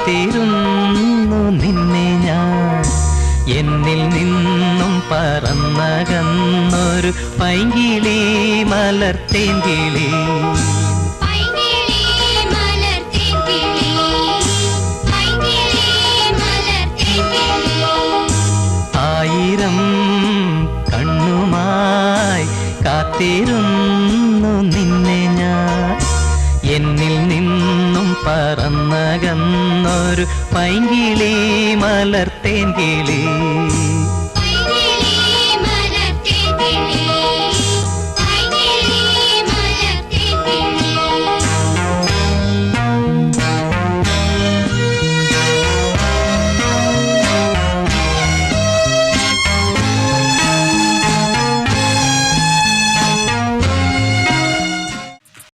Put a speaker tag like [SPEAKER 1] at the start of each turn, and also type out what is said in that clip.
[SPEAKER 1] കാത്തിരുന്നു നിന്നെ ഞാൻ. എന്നിൽ നിന്നും പറന്നകന്നൊരു പൈങ്കിളി മലർത്തേങ്കിളി. ആയിരം കണ്ണുമായി കാത്തിരുന്നു നിന്നെ ഞാൻ. എന്നിൽ നിന്നും പറന്നകന്നൊരു പൈങ്കിളി മലർത്തേങ്കിളി.